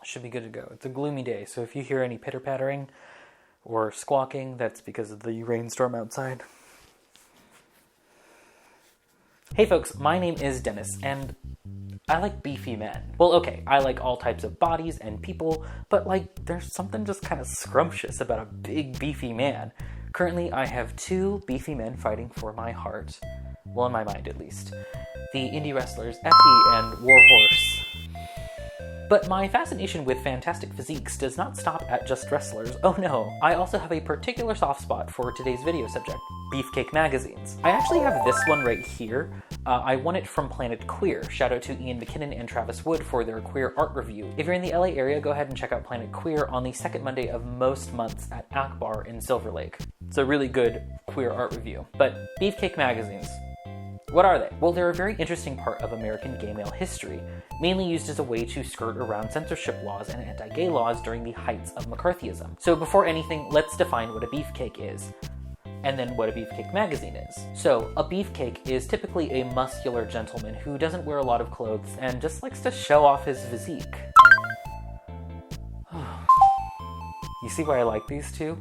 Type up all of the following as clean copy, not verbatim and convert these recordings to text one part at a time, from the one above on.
Should be good to go. It's a gloomy day, so if you hear any pitter-pattering or squawking, that's because of the rainstorm outside. Hey folks, my name is Dennis, and I like beefy men. Well, okay, I like all types of bodies and people, but like, there's something just kind of scrumptious about a big beefy man. Currently, I have two beefy men fighting for my heart. Well, in my mind at least. The indie wrestlers Effie and Warhorse. But my fascination with fantastic physiques does not stop at just wrestlers. Oh no, I also have a particular soft spot for today's video subject, Beefcake magazines. I actually have this one right here. I won it from Planet Queer. Shout out to Ian McKinnon and Travis Wood for their queer art review. If you're in the LA area, go ahead and check out Planet Queer on the second Monday of most months at Akbar in Silver Lake. It's a really good queer art review. But Beefcake magazines. What are they? Well, they're a very interesting part of American gay male history, mainly used as a way to skirt around censorship laws and anti-gay laws during the heights of McCarthyism. So before anything, let's define what a beefcake is, and then what a beefcake magazine is. So a beefcake is typically a muscular gentleman who doesn't wear a lot of clothes and just likes to show off his physique. You see why I like these two?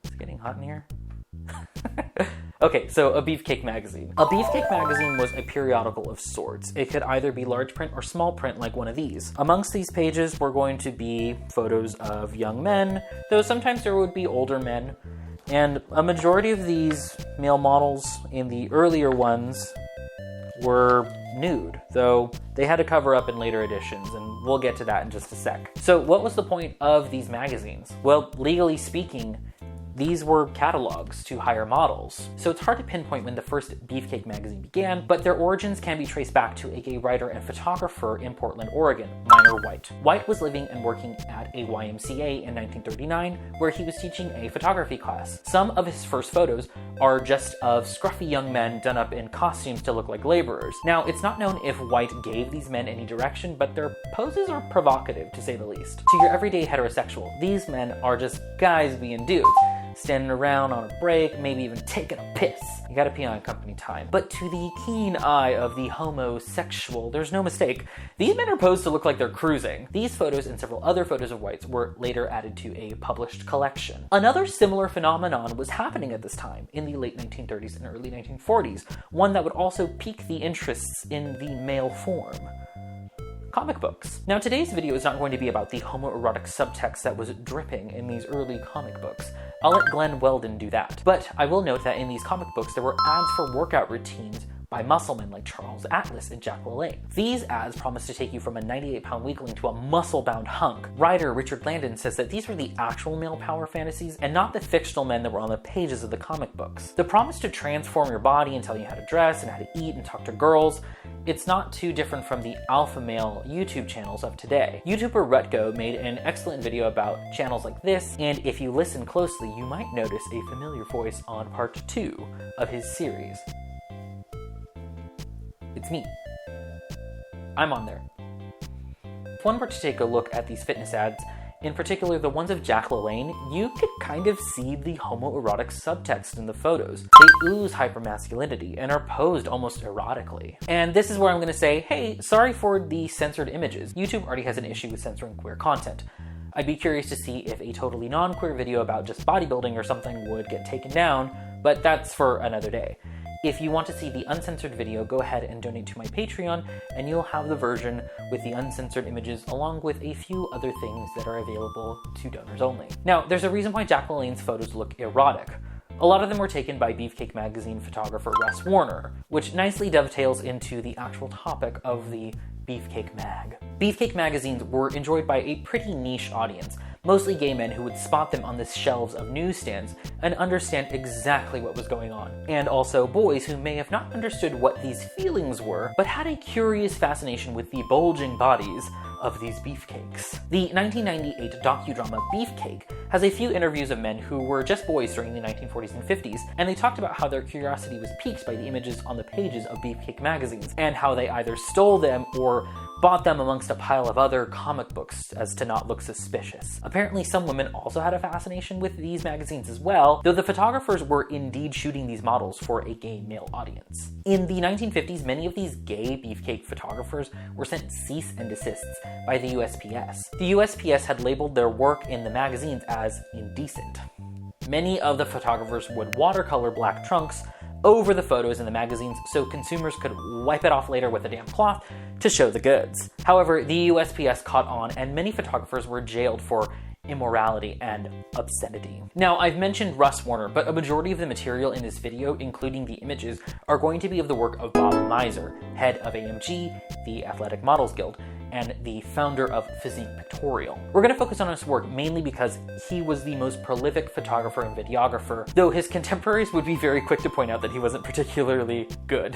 It's getting hot in here. Okay, so a Beefcake magazine. A Beefcake magazine was a periodical of sorts. It could either be large print or small print like one of these. Amongst these pages were going to be photos of young men, though sometimes there would be older men. And a majority of these male models in the earlier ones were nude, though they had to cover up in later editions, and we'll get to that in just a sec. So what was the point of these magazines? Well, legally speaking, these were catalogs to hire models. So it's hard to pinpoint when the first Beefcake magazine began, but their origins can be traced back to a gay writer and photographer in Portland, Oregon, Minor White. White was living and working at a YMCA in 1939, where he was teaching a photography class. Some of his first photos are just of scruffy young men done up in costumes to look like laborers. Now, it's not known if White gave these men any direction, but their poses are provocative, to say the least. To your everyday heterosexual, these men are just guys being dudes, standing around on a break, maybe even taking a piss. You gotta pee on company time. But to the keen eye of the homosexual, there's no mistake. These men are posed to look like they're cruising. These photos and several other photos of White's were later added to a published collection. Another similar phenomenon was happening at this time in the late 1930s and early 1940s, one that would also pique the interests in the male form. Comic books. Now, today's video is not going to be about the homoerotic subtext that was dripping in these early comic books. I'll let Glenn Weldon do that. But I will note that in these comic books, there were ads for workout routines by muscle men like Charles Atlas and Jack LaLanne. These ads promised to take you from a 98-pound weakling to a muscle-bound hunk. Writer Richard Landon says that these were the actual male power fantasies and not the fictional men that were on the pages of the comic books. The promise to transform your body and tell you how to dress and how to eat and talk to girls, it's not too different from the alpha male YouTube channels of today. YouTuber Rutgo made an excellent video about channels like this, and if you listen closely, you might notice a familiar voice on part 2 of his series. It's me. I'm on there. If one were to take a look at these fitness ads, in particular the ones of Jack LaLanne, you could kind of see the homoerotic subtext in the photos. They ooze hypermasculinity and are posed almost erotically. And this is where I'm going to say, hey, sorry for the censored images. YouTube already has an issue with censoring queer content. I'd be curious to see if a totally non-queer video about just bodybuilding or something would get taken down, but that's for another day. If you want to see the uncensored video, go ahead and donate to my Patreon, and you'll have the version with the uncensored images along with a few other things that are available to donors only. Now, there's a reason why Jack LaLanne's photos look erotic. A lot of them were taken by Beefcake magazine photographer Russ Warner, which nicely dovetails into the actual topic of the Beefcake mag. Beefcake magazines were enjoyed by a pretty niche audience, mostly gay men who would spot them on the shelves of newsstands and understand exactly what was going on. And also boys who may have not understood what these feelings were, but had a curious fascination with the bulging bodies of these beefcakes. The 1998 docudrama Beefcake has a few interviews of men who were just boys during the 1940s and 50s, and they talked about how their curiosity was piqued by the images on the pages of Beefcake magazines, and how they either stole them or bought them amongst a pile of other comic books as to not look suspicious. Apparently, some women also had a fascination with these magazines as well, though the photographers were indeed shooting these models for a gay male audience. In the 1950s, many of these gay Beefcake photographers were sent cease and desists by the USPS. The USPS had labeled their work in the magazines as indecent. Many of the photographers would watercolor black trunks over the photos in the magazines so consumers could wipe it off later with a damp cloth to show the goods. However, the USPS caught on, and many photographers were jailed for immorality and obscenity. Now, I've mentioned Russ Warner, but a majority of the material in this video, including the images, are going to be of the work of Bob Mizer, head of AMG, the Athletic Models Guild, and the founder of Physique Pictorial. We're going to focus on his work mainly because he was the most prolific photographer and videographer, though his contemporaries would be very quick to point out that he wasn't particularly good.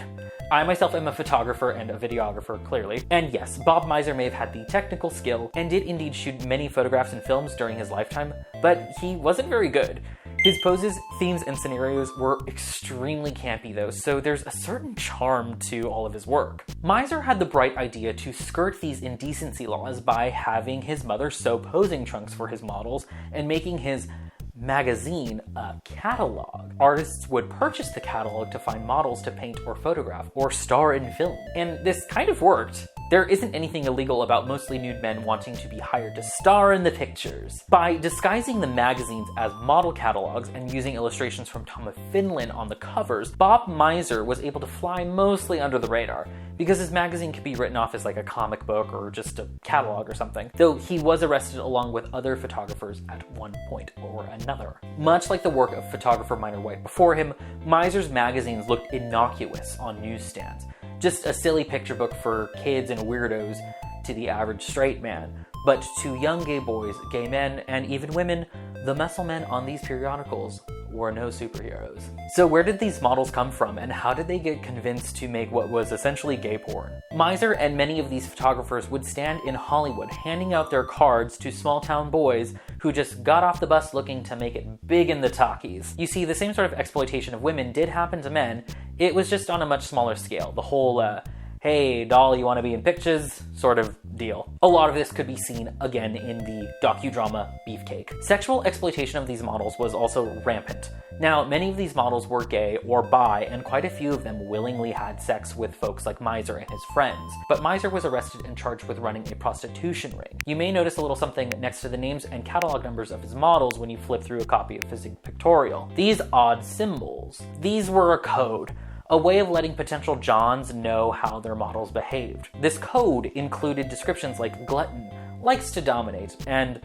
I myself am a photographer and a videographer, clearly. And yes, Bob Mizer may have had the technical skill and did indeed shoot many photographs and films during his lifetime, but he wasn't very good. His poses, themes, and scenarios were extremely campy though, so there's a certain charm to all of his work. Mizer had the bright idea to skirt these indecency laws by having his mother sew posing trunks for his models and making his magazine a catalog. Artists would purchase the catalog to find models to paint or photograph or star in film. And this kind of worked. There isn't anything illegal about mostly nude men wanting to be hired to star in the pictures. By disguising the magazines as model catalogs and using illustrations from Tom of Finland on the covers, Bob Mizer was able to fly mostly under the radar, because his magazine could be written off as like a comic book or just a catalog or something, though he was arrested along with other photographers at one point or another. Much like the work of photographer Minor White before him, Mizer's magazines looked innocuous on newsstands. Just a silly picture book for kids and weirdos to the average straight man. But to young gay boys, gay men, and even women, the muscle men on these periodicals were no superheroes. So where did these models come from, and how did they get convinced to make what was essentially gay porn? Mizer and many of these photographers would stand in Hollywood handing out their cards to small town boys who just got off the bus looking to make it big in the talkies. You see, the same sort of exploitation of women did happen to men. It was just on a much smaller scale. The whole, hey, doll, you want to be in pictures sort of deal. A lot of this could be seen again in the docudrama Beefcake. Sexual exploitation of these models was also rampant. Now, many of these models were gay or bi, and quite a few of them willingly had sex with folks like Mizer and his friends. But Mizer was arrested and charged with running a prostitution ring. You may notice a little something next to the names and catalog numbers of his models when you flip through a copy of Physique Pictorial. These odd symbols. These were a code. A way of letting potential Johns know how their models behaved. This code included descriptions like glutton, likes to dominate, and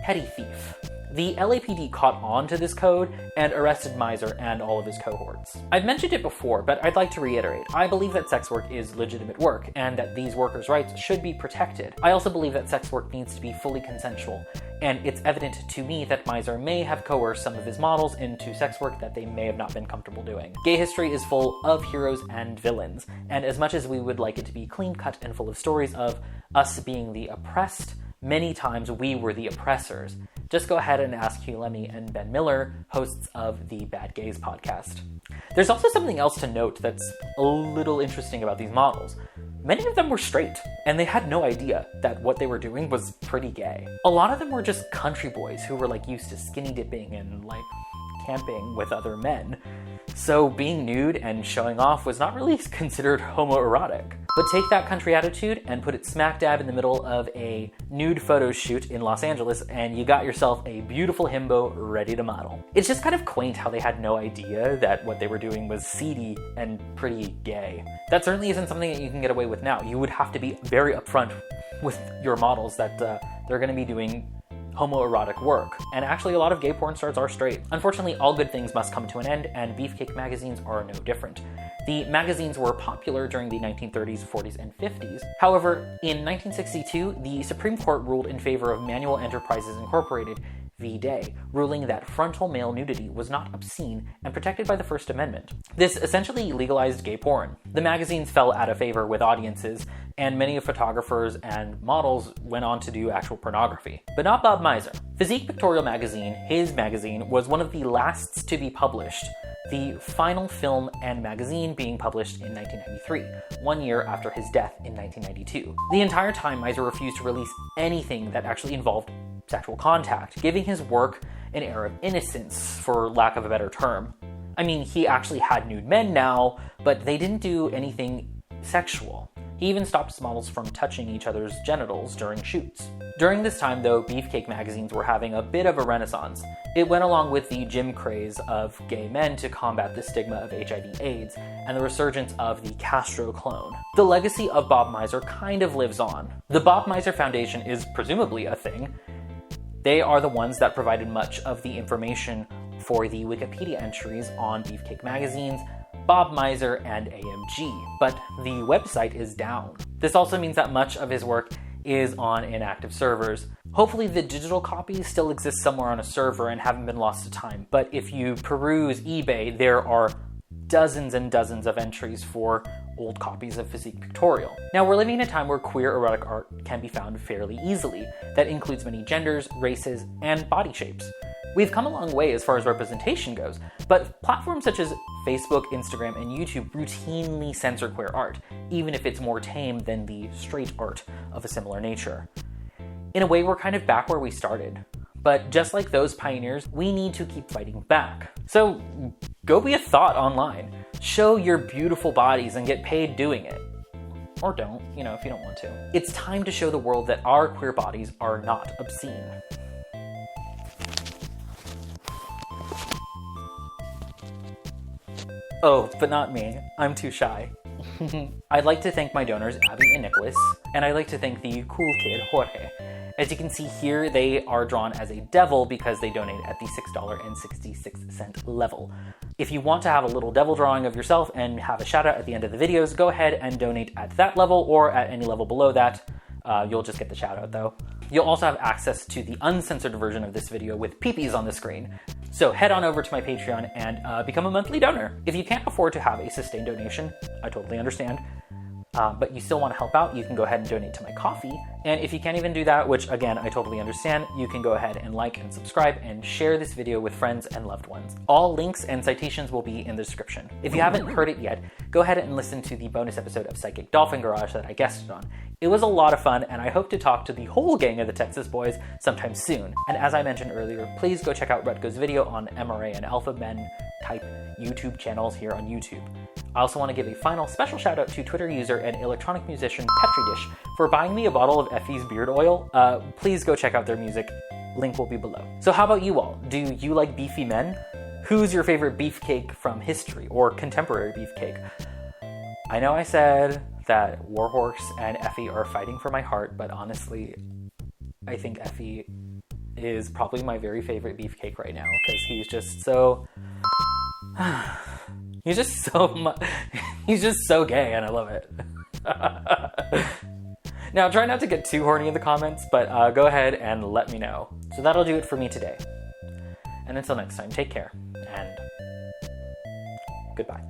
petty thief. The LAPD caught on to this code and arrested Mizer and all of his cohorts. I've mentioned it before, but I'd like to reiterate. I believe that sex work is legitimate work and that these workers' rights should be protected. I also believe that sex work needs to be fully consensual, and it's evident to me that Mizer may have coerced some of his models into sex work that they may have not been comfortable doing. Gay history is full of heroes and villains, and as much as we would like it to be clean-cut and full of stories of us being the oppressed, many times we were the oppressors. Just go ahead and ask Hugh Lemmy and Ben Miller, hosts of the Bad Gays podcast. There's also something else to note that's a little interesting about these models. Many of them were straight, and they had no idea that what they were doing was pretty gay. A lot of them were just country boys who were used to skinny dipping and camping with other men. So being nude and showing off was not really considered homoerotic. But take that country attitude and put it smack dab in the middle of a nude photo shoot in Los Angeles, and you got yourself a beautiful himbo ready to model. It's just kind of quaint how they had no idea that what they were doing was seedy and pretty gay. That certainly isn't something that you can get away with now. You would have to be very upfront with your models that they're going to be doing homoerotic work. And actually a lot of gay porn stars are straight. Unfortunately, all good things must come to an end, and Beefcake magazines are no different. The magazines were popular during the 1930s, 40s, and 50s. However, in 1962, the Supreme Court ruled in favor of Manual Enterprises Incorporated v. Day, ruling that frontal male nudity was not obscene and protected by the First Amendment. This essentially legalized gay porn. The magazines fell out of favor with audiences, and many photographers and models went on to do actual pornography. But not Bob Mizer. Physique Pictorial magazine, his magazine, was one of the last to be published, the final film and magazine being published in 1993, 1 year after his death in 1992. The entire time, Mizer refused to release anything that actually involved sexual contact, giving his work an air of innocence, for lack of a better term. I mean, he actually had nude men now, but they didn't do anything sexual. He even stopped models from touching each other's genitals during shoots. During this time, though, Beefcake magazines were having a bit of a renaissance. It went along with the gym craze of gay men to combat the stigma of HIV/AIDS and the resurgence of the Castro clone. The legacy of Bob Mizer kind of lives on. The Bob Mizer Foundation is presumably a thing. They are the ones that provided much of the information for the Wikipedia entries on Beefcake magazines, Bob Mizer, and AMG, but the website is down. This also means that much of his work is on inactive servers. Hopefully the digital copies still exist somewhere on a server and haven't been lost to time, but if you peruse eBay, there are dozens and dozens of entries for old copies of Physique Pictorial. Now, we're living in a time where queer erotic art can be found fairly easily. That includes many genders, races, and body shapes. We've come a long way as far as representation goes, but platforms such as Facebook, Instagram, and YouTube routinely censor queer art, even if it's more tame than the straight art of a similar nature. In a way, we're kind of back where we started. But just like those pioneers, we need to keep fighting back. So go be a thought online. Show your beautiful bodies and get paid doing it. Or don't, if you don't want to. It's time to show the world that our queer bodies are not obscene. Oh, but not me. I'm too shy. I'd like to thank my donors, Abby and Nicholas, and I'd like to thank the cool kid, Jorge. As you can see here, they are drawn as a devil because they donate at the $6.66 level. If you want to have a little devil drawing of yourself and have a shout out at the end of the videos, go ahead and donate at that level or at any level below that. You'll just get the shout out though. You'll also have access to the uncensored version of this video with peepees on the screen. So head on over to my Patreon and become a monthly donor. If you can't afford to have a sustained donation, I totally understand. But you still want to help out, you can go ahead and donate to my Ko-fi. And if you can't even do that, which again, I totally understand, you can go ahead and like and subscribe and share this video with friends and loved ones. All links and citations will be in the description. If you haven't heard it yet, go ahead and listen to the bonus episode of Psychic Dolphin Garage that I guested on. It was a lot of fun, and I hope to talk to the whole gang of the Texas boys sometime soon. And as I mentioned earlier, please go check out Rutgo's video on MRA and Alpha Men type YouTube channels here on YouTube. I also want to give a final special shout out to Twitter user and electronic musician Petri Dish for buying me a bottle of Effie's beard oil. Please go check out their music. Link will be below. So how about you all? Do you like beefy men? Who's your favorite beefcake from history or contemporary beefcake? I know I said that Warhorse and Effie are fighting for my heart, but honestly, I think Effie is probably my very favorite beefcake right now because he's just so... he's just so gay, and I love it. Now, try not to get too horny in the comments, but go ahead and let me know. So that'll do it for me today. And until next time, take care, and goodbye.